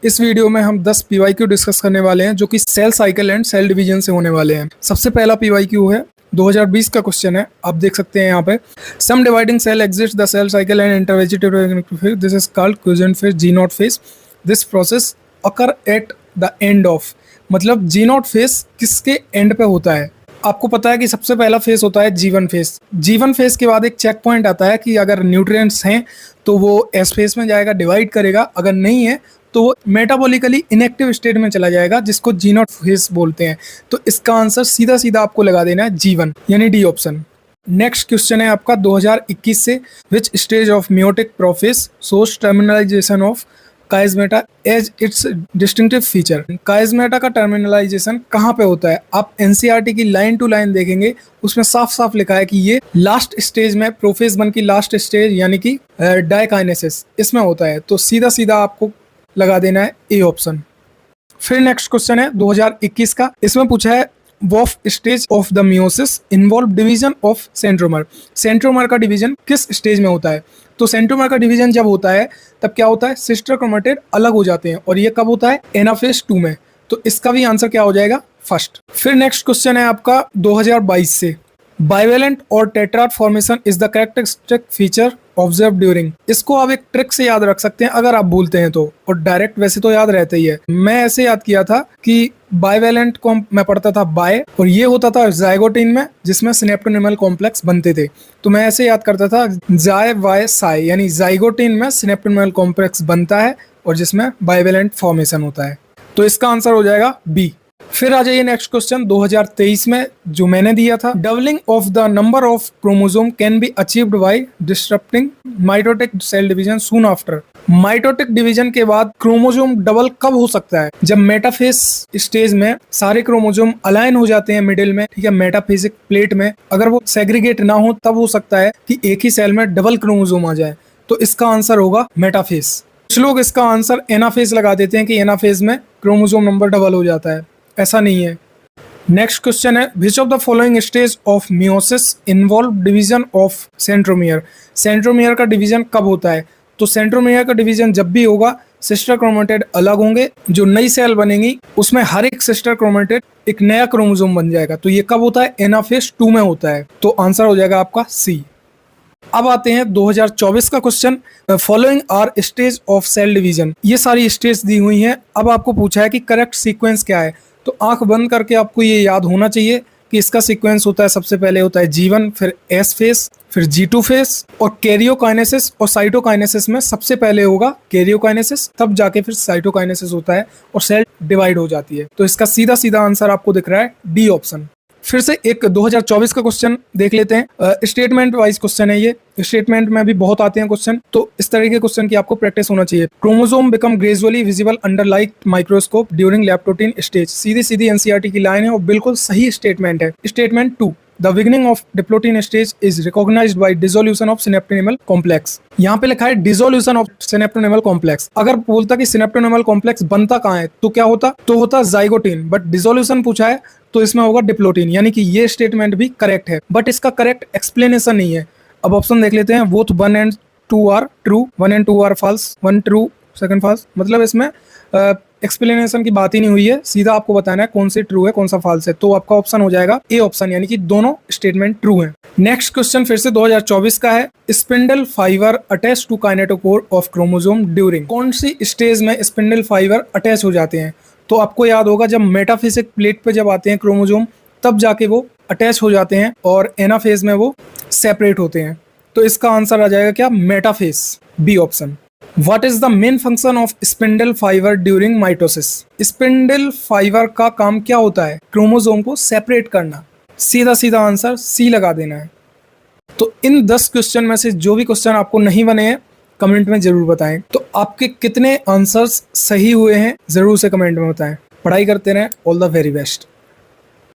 इस वीडियो में हम 10 PYQ डिस्कस करने वाले हैं जो कि cell cycle and cell division से होने वाले हैं। सबसे पहला PYQ है 2020 का क्वेश्चन है, आप देख सकते हैं यहाँ पे। Some dividing cell exist the cell cycle and intervegetative phase, this is called quiescent phase, G naught phase. This process occur at the end of, मतलब जी नॉट फेज किसके एंड पे होता है। आपको पता है कि सबसे पहला फेज होता है जीवन फेज। जीवन फेज के बाद एक चेक पॉइंट आता है कि अगर न्यूट्रिएंट्स हैं तो वो एस फेज में जाएगा, डिवाइड करेगा, अगर नहीं है तो वो मेटाबॉलिकली इनएक्टिव स्टेट में चला जाएगा, जिसको जी नॉट फेज बोलते हैं। तो इसका आंसर सीधा सीधा आपको लगा देना है जीवन, यानी डी ऑप्शन। नेक्स्ट क्वेश्चन है आपका 2021 से, which stage of meiotic prophase सोर्स terminalization of chiasmata as its distinctive feature. Chiasmata का टर्मिनलाइजेशन कहाँ पे होता है? आप एनसीईआरटी की लाइन टू लाइन देखेंगे, उसमें साफ साफ लिखा है कि ये लास्ट स्टेज में, प्रोफेज 1 की लास्ट स्टेज यानी कि डाइकाइनेसिस, इसमें होता है। तो सीधा सीधा आपको लगा देना है ए ऑप्शन। फिर नेक्स्ट क्वेश्चन है 2021 का, इसमें पूछा है what stage of the meiosis involve division of centromere. Centromere का डिवीजन किस स्टेज में होता है? तो सेंट्रोमर का डिवीजन जब होता है तब क्या होता है, सिस्टर क्रोमेटिड अलग हो जाते हैं, और ये कब होता है? एनाफेज 2 में। तो इसका भी आंसर क्या हो जाएगा? फर्स्ट। फिर नेक्स्ट क्वेश्चन है आपका 2022 से, बाइवेलेंट और tetrad formation is the characteristic feature observe during. इसको आप एक ट्रिक से याद रख सकते हैं अगर आप भूलते हैं तो, और डायरेक्ट वैसे तो याद रहता ही है। मैं ऐसे याद किया था कि बाइवेलेंट को मैं पढ़ता था बाय, और ये होता था जाइगोटिन में जिसमें सिनेप्टोनिमल कॉम्प्लेक्स बनते थे। तो मैं ऐसे याद करता था जाय वाय साय, यानी जाइगोटिन में सिनेप्टोनिमल कॉम्प्लेक्स बनता है और जिसमें बाइवेलेंट फॉर्मेशन होता है। तो इसका आंसर हो जाएगा बी। फिर आ जाइए नेक्स्ट क्वेश्चन 2023 में जो मैंने दिया था, doubling of the number of chromosome can be achieved by disrupting mitotic cell division soon after. Mitotic division के बाद क्रोमोसोम डबल कब हो सकता है? जब मेटाफेज स्टेज में सारे क्रोमोसोम अलाइन हो जाते हैं मिडिल में, ठीक है, मेटाफेजिक प्लेट में, अगर वो सेग्रीगेट ना हो तब हो सकता है कि एक ही सेल में डबल क्रोमोसोम आ जाए। तो इसका आंसर होगा मेटाफेज। कुछ लोग इसका आंसर एनाफेज लगा देते हैं कि एनाफेज में क्रोमोसोम नंबर डबल हो जाता है, ऐसा नहीं है। नेक्स्ट क्वेश्चन है, which of the following stage of meiosis involve division of centromere. Centromere का डिवीजन कब होता है? तो सेंट्रोमियर का डिवीजन जब भी होगा, सिस्टर क्रोमेटिड अलग होंगे, जो नई सेल बनेंगी उसमें हर एक सिस्टर क्रोमेटिड एक नया क्रोमोसोम बन जाएगा। तो ये कब होता है? एनाफेज 2 में होता है। तो आंसर हो जाएगा आपका सी। अब आते हैं 2024 का question, following are stage of cell division. ये सारी स्टेज दी हुई हैं। अब आपको पूछा है कि करेक्ट सीक्वेंस क्या है। तो आंख बंद करके आपको ये याद होना चाहिए कि इसका सीक्वेंस होता है, सबसे पहले होता है G1, फिर S फेस, फिर G2 फेस, और कैरियोकाइनेसिस और साइटोकाइनेसिस में सबसे पहले होगा कैरियोकाइनेसिस, तब जाके फिर साइटोकाइनेसिस होता है और सेल डिवाइड हो जाती है। तो इसका सीधा सीधा आंसर आपको दिख रहा है डी ऑप्शन। फिर से एक 2024 का क्वेश्चन देख लेते हैं। स्टेटमेंट वाइज क्वेश्चन है ये, स्टेटमेंट में भी बहुत आते हैं क्वेश्चन, तो इस तरह के क्वेश्चन की आपको प्रैक्टिस होना चाहिए। Chromosome become gradually visible under light microscope during leptotene stage. सीधी सीधी एनसीईआरटी की लाइन है और बिल्कुल सही स्टेटमेंट है। Statement 2, The beginning of diplotin stage is recognized by dissolution of synaptonymal complex। यहाँ पे लिखा है dissolution of synaptonymal complex। अगर बोलता कि synaptonymal complex बनता कहाँ है तो क्या होता? तो होता जाइगोटिन, बट डिसोल्यूशन पूछा है तो इसमें होगा डिप्लोटिन, यानी कि ये स्टेटमेंट भी करेक्ट है, बट इसका करेक्ट एक्सप्लेनेशन नहीं है। अब ऑप्शन देख लेते हैं, both 1 and 2 are true, 1 and 2 are false, 1 true, second false. मतलब इसमें एक्सप्लेनेशन की बात ही नहीं हुई है, सीधा आपको बताना है कौन सी ट्रू है कौन सा फॉल्स है। तो आपका ऑप्शन हो जाएगा ए ऑप्शन, यानी कि दोनों स्टेटमेंट ट्रू हैं। नेक्स्ट क्वेश्चन फिर से 2024 का है, spindle fibre attach to kinetochore of chromosome during. कौन सी स्टेज में स्पिंडल फाइबर अटैच हो जाते हैं? तो आपको याद होगा जब मेटाफिजिक प्लेट पे जब आते हैं क्रोमोसोम तब जाके वो अटैच हो जाते हैं, और एनाफेज में वो सेपरेट होते हैं। तो इसका आंसर आ जाएगा क्या? Metaphase, B option. What is the main function of spindle fiber during mitosis? Spindle fibre का काम क्या होता है? क्रोमोसोम को सेपरेट करना। सीधा सीधा आंसर सी लगा देना है। तो इन 10 क्वेश्चन में से जो भी क्वेश्चन आपको नहीं बने हैं कमेंट में जरूर बताएं। तो आपके कितने आंसर्स सही हुए हैं जरूर से कमेंट में बताएं। पढ़ाई करते रहें। All the very best.